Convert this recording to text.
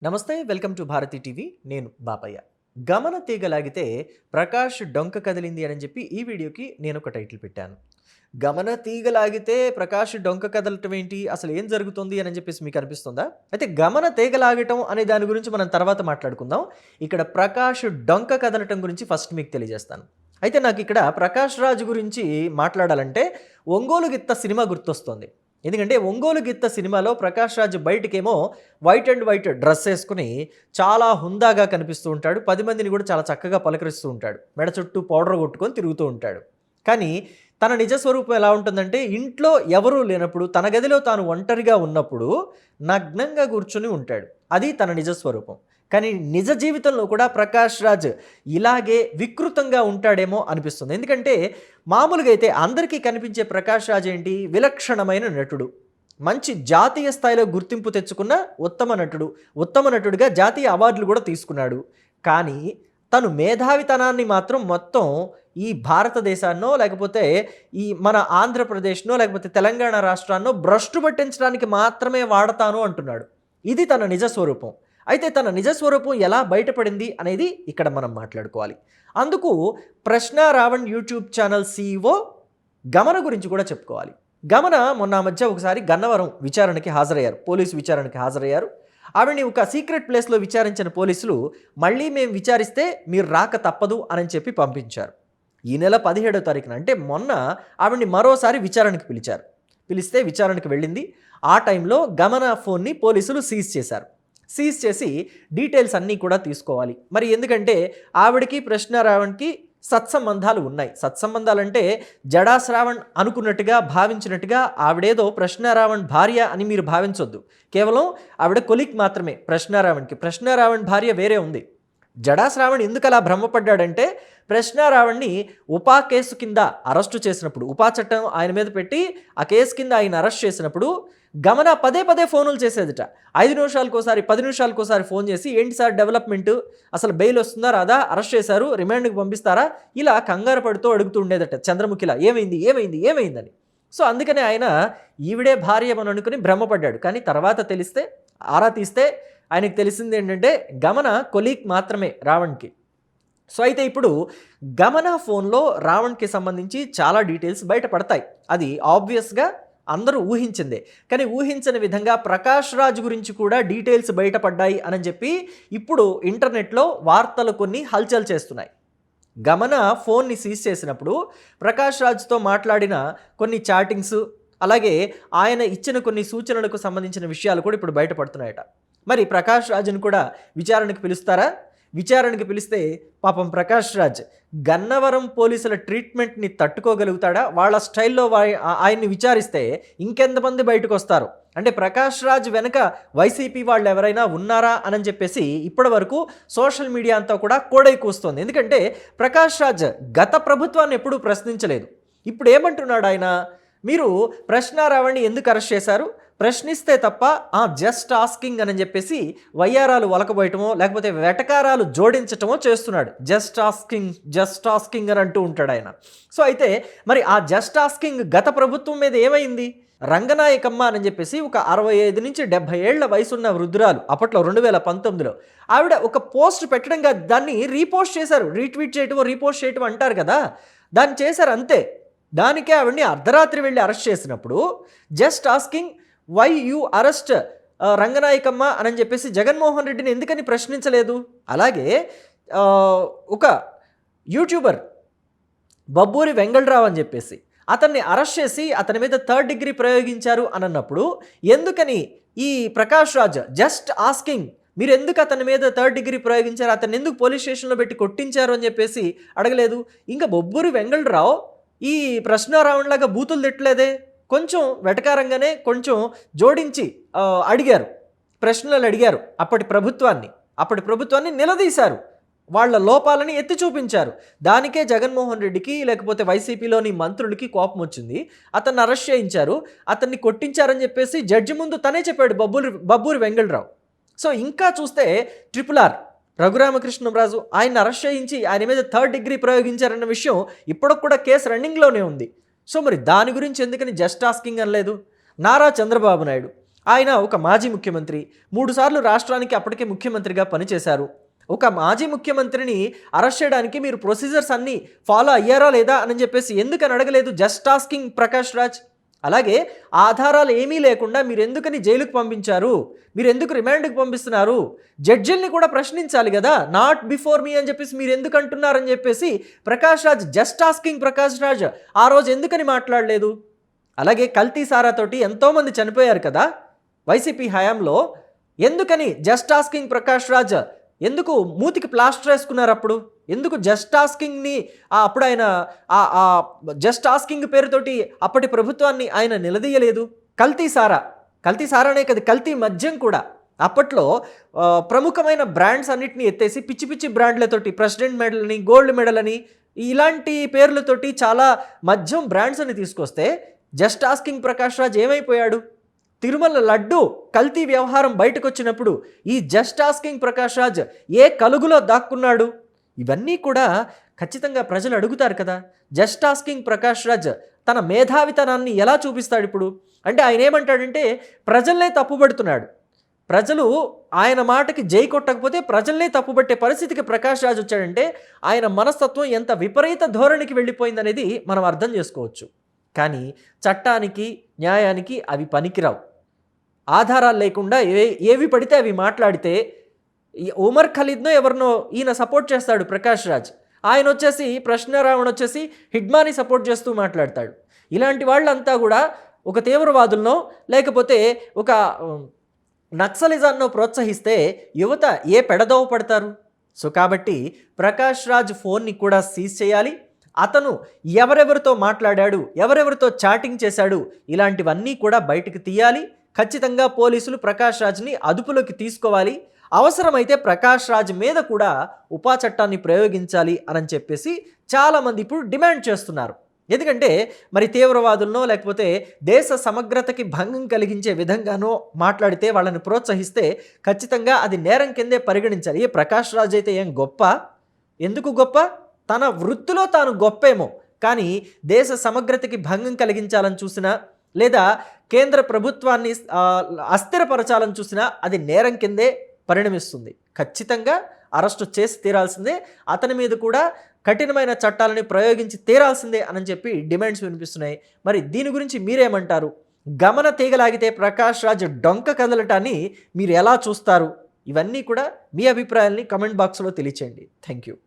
నమస్తే welcome to Bharati TV నేను బాపయ్య. గమన తీగలాగితే ప్రకాష్ డొంక కదిలింది అని చెప్పి ఈ వీడియోకి నేను ఒక టైటిల్ పెట్టాను. గమన తీగలాగితే ప్రకాష్ డొంక కదలటం ఏంటి, అసలు ఏం జరుగుతుంది అని చెప్పేసి మీకు అనిపిస్తుందా? అయితే గమన తీగలాగటం అనే దాని గురించి మనం తర్వాత మాట్లాడుకుందాం. ఇక్కడ ప్రకాష్ డొంక కదలటం గురించి ఫస్ట్ మీకు తెలియజేస్తాను. అయితే నాకు ఇక్కడ ప్రకాష్ రాజ్ గురించి మాట్లాడాలంటే ఒంగోలు గిత్త సినిమా గుర్తొస్తుంది. ఎందుకంటే ఒంగోలు గిత్త సినిమాలో ప్రకాష్ రాజ్ బయటకేమో వైట్ అండ్ వైట్ డ్రెస్ వేసుకుని చాలా హుందాగా కనిపిస్తూ ఉంటాడు. 10 మందిని కూడా చాలా చక్కగా పలకరిస్తూ ఉంటాడు. మెడ చుట్టూ పౌడర్ కొట్టుకొని తిరుగుతూ ఉంటాడు. కానీ తన నిజ స్వరూపం ఎలా ఉంటుందంటే, ఇంట్లో ఎవరూ లేనప్పుడు తన గదిలో తాను ఒంటరిగా ఉన్నప్పుడు నగ్నంగా కూర్చుని ఉంటాడు. అది తన నిజ స్వరూపం. కానీ నిజ జీవితంలో కూడా ప్రకాష్ రాజ్ ఇలాగే వికృతంగా ఉంటాడేమో అనిపిస్తుంది. ఎందుకంటే మామూలుగా అయితే అందరికీ కనిపించే ప్రకాష్ రాజ్ ఏంటి, విలక్షణమైన నటుడు, మంచి జాతీయ స్థాయిలో గుర్తింపు తెచ్చుకున్న ఉత్తమ నటుడు, ఉత్తమ నటుడిగా జాతీయ అవార్డులు కూడా తీసుకున్నాడు. కానీ తను మేధావితనాన్ని మాత్రం మొత్తం ఈ భారతదేశాన్నో లేకపోతే ఈ మన ఆంధ్రప్రదేశ్నో లేకపోతే తెలంగాణ రాష్ట్రాన్నో భ్రష్టు పట్టించడానికి మాత్రమే వాడతాను అంటున్నాడు. ఇది తన నిజ స్వరూపం. అయితే తన నిజ స్వరూపం ఎలా బయటపడింది అనేది ఇక్కడ మనం మాట్లాడుకోవాలి. అందుకు ప్రశ్న రావణ్ యూట్యూబ్ ఛానల్ CEO గమన గురించి కూడా చెప్పుకోవాలి. గమన మొన్న మధ్య ఒకసారి గన్నవరం విచారణకి హాజరయ్యారు, పోలీసు విచారణకి హాజరయ్యారు. ఆవిడని ఒక సీక్రెట్ ప్లేస్లో విచారించిన పోలీసులు మళ్ళీ మేము విచారిస్తే మీరు రాక తప్పదు అని చెప్పి పంపించారు. ఈ నెల 17వ తారీఖున అంటే మొన్న ఆవిడని మరోసారి విచారణకి పిలిచారు. పిలిస్తే విచారణకి వెళ్ళింది. ఆ టైంలో గమన ఫోన్ని పోలీసులు సీజ్ చేశారు. సీజ్ చేసి డీటెయిల్స్ అన్నీ కూడా తీసుకోవాలి. మరి ఎందుకంటే ఆవిడకి ప్రశ్న రావణ్కి సత్సంబంధాలు ఉన్నాయి. సత్సంబంధాలంటే జడా శ్రావణ్ అనుకున్నట్టుగా భావించినట్టుగా ఆవిడేదో ప్రశ్న రావణ్ భార్య అని మీరు భావించొద్దు. కేవలం ఆవిడ కొలిక్ మాత్రమే ప్రశ్న రావణ్కి. ప్రశ్న రావణ్ భార్య వేరే ఉంది. జడా శ్రావణ్ ఎందుకు అలా భ్రమపడ్డాడంటే, ప్రశ్న రావణ్ని ఉపా కేసు కింద అరెస్టు చేసినప్పుడు, ఉపా చట్టం ఆయన మీద పెట్టి ఆ కేసు కింద ఆయన అరెస్ట్ చేసినప్పుడు గమన పదే పదే ఫోనులు చేసేదిట. 5 నిమిషాలకోసారి 10 నిమిషాలకోసారి ఫోన్ చేసి, ఏంటి సార్ డెవలప్మెంట్, అసలు బెయిల్ వస్తుందా రాదా, అరెస్ట్ చేశారు, రిమాండ్కి పంపిస్తారా, ఇలా కంగారు పడుతూ అడుగుతూ ఉండేదట చంద్రముఖిలా, ఏమైంది ఏమైంది ఏమైందని. సో అందుకనే ఆయన ఈవిడే భార్య అని అనుకుని భ్రమపడ్డాడు. కానీ తర్వాత తెలిస్తే, ఆరా తీస్తే ఆయనకు తెలిసింది ఏంటంటే గమన కొలీగ్ మాత్రమే రావణ్కి. సో అయితే ఇప్పుడు గమన ఫోన్లో రావణ్కి సంబంధించి చాలా డీటెయిల్స్ బయటపడతాయి. అది ఆబ్వియస్గా అందరూ ఊహించిందే. కానీ ఊహించని విధంగా ప్రకాష్ రాజ్ గురించి కూడా డీటెయిల్స్ బయటపడ్డాయి అని చెప్పి ఇప్పుడు ఇంటర్నెట్లో వార్తలు కొన్ని హల్చల్ చేస్తున్నాయి. గమన ఫోన్ని సీజ్ చేసినప్పుడు ప్రకాష్ రాజ్తో మాట్లాడిన కొన్ని చాటింగ్స్, అలాగే ఆయన ఇచ్చిన కొన్ని సూచనలకు సంబంధించిన విషయాలు కూడా ఇప్పుడు బయటపడుతున్నాయట. మరి ప్రకాష్ రాజ్ని కూడా విచారణకు పిలుస్తారా? విచారణకి పిలిస్తే పాపం ప్రకాష్ రాజ్ గన్నవరం పోలీసుల ట్రీట్మెంట్ని తట్టుకోగలుగుతాడా? వాళ్ళ స్టైల్లో ఆయన్ని విచారిస్తే ఇంకెంతమంది బయటకు వస్తారు? అంటే ప్రకాష్ రాజ్ వెనక వైసీపీ వాళ్ళు ఎవరైనా ఉన్నారా అని చెప్పేసి ఇప్పటి వరకు సోషల్ మీడియా అంతా కూడా కోడై కూస్తోంది. ఎందుకంటే ప్రకాష్ రాజ్ గత ప్రభుత్వాన్ని ఎప్పుడూ ప్రశ్నించలేదు. ఇప్పుడు ఏమంటున్నాడు ఆయన, మీరు ప్రశ్న రావణ్ని ఎందుకు అరెస్ట్ చేశారు, ప్రశ్నిస్తే తప్ప జస్ట్ ఆస్కింగ్ అని చెప్పేసి వయ్యారాలు వలకబోయటమో లేకపోతే వెటకారాలు జోడించటమో చేస్తున్నాడు. జస్ట్ ఆస్కింగ్ అని అంటూ ఉంటాడు ఆయన. సో అయితే మరి ఆ జస్ట్ ఆస్కింగ్ గత ప్రభుత్వం మీద ఏమైంది? రంగనాయకమ్మ అని చెప్పేసి ఒక 65 నుంచి 70 ఏళ్ల వయసున్న వృద్ధురాలు, అప్పట్లో 2019లో ఆవిడ ఒక పోస్ట్ పెట్టడం కాదు, దాన్ని రీపోస్ట్ చేశారు. రీట్వీట్ చేయటమో రీపోస్ట్ చేయటం అంటారు కదా, దాన్ని చేశారు అంతే. దానికే ఆవిడని అర్ధరాత్రి వెళ్ళి అరెస్ట్ చేసినప్పుడు just asking why you arrest Ranganayakamma అని చెప్పేసి జగన్మోహన్ రెడ్డిని ఎందుకని ప్రశ్నించలేదు? అలాగే ఒక యూట్యూబర్ బబ్బూరి వెంగళరావు అని చెప్పేసి అతన్ని అరెస్ట్ చేసి అతని మీద 3rd డిగ్రీ ప్రయోగించారు అని అన్నప్పుడు ఎందుకని ఈ ప్రకాష్ రాజ్ జస్ట్ ఆస్కింగ్, మీరు ఎందుకు అతని మీద 3rd డిగ్రీ ప్రయోగించారు, అతన్ని ఎందుకు పోలీస్ స్టేషన్లో పెట్టి కొట్టించారు అని చెప్పేసి అడగలేదు? ఇంకా బొబ్బూరి వెంగళరావు ఈ ప్రశ్న రావణ్లాగా బూతులు తిట్టలేదే, కొంచెం వెటకారంగానే కొంచెం జోడించి అడిగారు, ప్రశ్నలు అడిగారు. అప్పటి ప్రభుత్వాన్ని నిలదీశారు, వాళ్ళ లోపాలని ఎత్తి చూపించారు. దానికే జగన్మోహన్ రెడ్డికి లేకపోతే వైసీపీలోని మంత్రులకి కోపం వచ్చింది. అతన్ని అరెస్ట్ చేయించారు, అతన్ని కొట్టించారని చెప్పేసి జడ్జి ముందు తనే చెప్పాడు బబ్బూరి వెంగళరావు. సో ఇంకా చూస్తే RRR రఘురామకృష్ణరాజు ఆయన అరెస్ట్ చేయించి ఆయన మీద 3rd డిగ్రీ ప్రయోగించారన్న విషయం ఇప్పటికి కూడా కేసు రన్నింగ్లోనే ఉంది. సో మరి దాని గురించి ఎందుకని జస్ట్ ఆస్కింగ్ అనలేదు? నారా చంద్రబాబు నాయుడు ఆయన ఒక మాజీ ముఖ్యమంత్రి. 3 సార్లు రాష్ట్రానికి అప్పటికే ముఖ్యమంత్రిగా పనిచేశారు. ఒక మాజీ ముఖ్యమంత్రిని అరెస్ట్ చేయడానికి మీరు ప్రొసీజర్స్ అన్నీ ఫాలో అయ్యారా లేదా అని చెప్పేసి ఎందుకని అడగలేదు జస్ట్ ఆస్కింగ్ ప్రకాష్ రాజ్? అలాగే ఆధారాలు ఏమీ లేకుండా మీరెందుకని జైలుకు పంపించారు? మీరెందుకు రిమాండ్‌కి పంపిస్తున్నారు? జడ్జిల్ని కూడా ప్రశ్నించాలి గదా! నాట్ బిఫోర్ మీ అని చెప్పేసి మీరెందుకు అంటున్నారని చెప్పేసి ప్రకాష్ రాజ్ జస్ట్ ఆస్కింగ్ ప్రకాష్ రాజ్ ఆ రోజు ఎందుకని మాట్లాడలేదు? అలాగే కల్తీ సారాతోటి ఎంతోమంది చనిపోయారు కదా వైసీపీ హయాంలో. ఎందుకని జస్ట్ ఆస్కింగ్ ప్రకాష్ రాజ్ ఎందుకు మూతికి ప్లాస్టర్ వేసుకున్నారు అప్పుడు? ఎందుకు జస్ట్ ఆస్కింగ్ని అప్పుడు ఆయన జస్ట్ ఆస్కింగ్ పేరుతోటి అప్పటి ప్రభుత్వాన్ని ఆయన నిలదీయలేదు? కల్తీ సారానే కదా, కల్తీ మద్యం కూడా అప్పట్లో ప్రముఖమైన బ్రాండ్స్ అన్నిటిని ఎత్తేసి పిచ్చి పిచ్చి బ్రాండ్లతోటి ప్రెసిడెంట్ మెడల్ అని, గోల్డ్ మెడల్ అని ఇలాంటి పేర్లతోటి చాలా మద్యం బ్రాండ్స్ అని తీసుకొస్తే జస్ట్ ఆస్కింగ్ ప్రకాష్ రాజ్ ఏమైపోయాడు? తిరుమల లడ్డు కల్తీ వ్యవహారం బయటకు వచ్చినప్పుడు ఈ జస్ట్ ఆస్కింగ్ ప్రకాష్ రాజ్ ఏ కలుగులో దాక్కున్నాడు? ఇవన్నీ కూడా ఖచ్చితంగా ప్రజలు అడుగుతారు కదా. జస్ట్ ఆస్కింగ్ ప్రకాష్ రాజ్ తన మేధావితనాన్ని ఎలా చూపిస్తాడు ఇప్పుడు? అంటే ఆయన ఏమంటాడంటే ప్రజల్నే తప్పుపడుతున్నాడు. ప్రజలు ఆయన మాటకి జై కొట్టకపోతే ప్రజల్నే తప్పుపట్టే పరిస్థితికి ప్రకాష్ రాజ్ వచ్చాడంటే ఆయన మనస్తత్వం ఎంత విపరీత ధోరణికి వెళ్ళిపోయిందనేది మనం అర్థం చేసుకోవచ్చు. కానీ చట్టానికి న్యాయానికి అవి పనికిరావు. ఆధారాలు లేకుండా ఏవి పడితే అవి మాట్లాడితే ఉమర్ ఖలీద్నో ఎవరినో ఈయన సపోర్ట్ చేస్తాడు ప్రకాష్ రాజ్. ఆయన వచ్చేసి ప్రశ్నరావణ్ వచ్చేసి హిడ్మాని సపోర్ట్ చేస్తూ మాట్లాడతాడు. ఇలాంటి వాళ్ళంతా కూడా ఒక తీవ్రవాదులనో లేకపోతే ఒక నక్సలిజాన్నో ప్రోత్సహిస్తే యువత ఏ పెడదోవ పడతారు? సో కాబట్టి ప్రకాష్ రాజ్ ఫోన్ని కూడా సీజ్ చేయాలి. అతను ఎవరెవరితో మాట్లాడాడు, ఎవరెవరితో చాటింగ్ చేశాడు, ఇలాంటివన్నీ కూడా బయటకు తీయాలి. ఖచ్చితంగా పోలీసులు ప్రకాష్ రాజ్ని అదుపులోకి తీసుకోవాలి. అవసరమైతే ప్రకాష్ రాజ్ మీద కూడా ఉపా చట్టాన్ని ప్రయోగించాలి అని చెప్పేసి చాలామంది ఇప్పుడు డిమాండ్ చేస్తున్నారు. ఎందుకంటే మరి తీవ్రవాదులనో లేకపోతే దేశ సమగ్రతకి భంగం కలిగించే విధంగానో మాట్లాడితే వాళ్ళని ప్రోత్సహిస్తే ఖచ్చితంగా అది నేరం కిందే పరిగణించాలి. ప్రకాష్ రాజ్ అయితే ఏం గొప్ప? ఎందుకు గొప్ప? తన వృత్తిలో తాను గొప్పేమో, కానీ దేశ సమగ్రతకి భంగం కలిగించాలని చూసినా లేదా కేంద్ర ప్రభుత్వాన్ని అస్థిరపరచాలని చూసినా అది నేరం కిందే పరిణమిస్తుంది. ఖచ్చితంగా అరెస్టు చేసి తీరాల్సిందే. అతని మీద కూడా కఠినమైన చట్టాలని ప్రయోగించి తీరాల్సిందే అని చెప్పి డిమాండ్స్ వినిపిస్తున్నాయి. మరి దీని గురించి మీరేమంటారు? గమన తీగలాగితే ప్రకాష్ రాజ్ డొంక కదలటాన్ని మీరు ఎలా చూస్తారు? ఇవన్నీ కూడా మీ అభిప్రాయాల్ని కమెంట్ బాక్స్లో తెలియచేయండి. Thank you.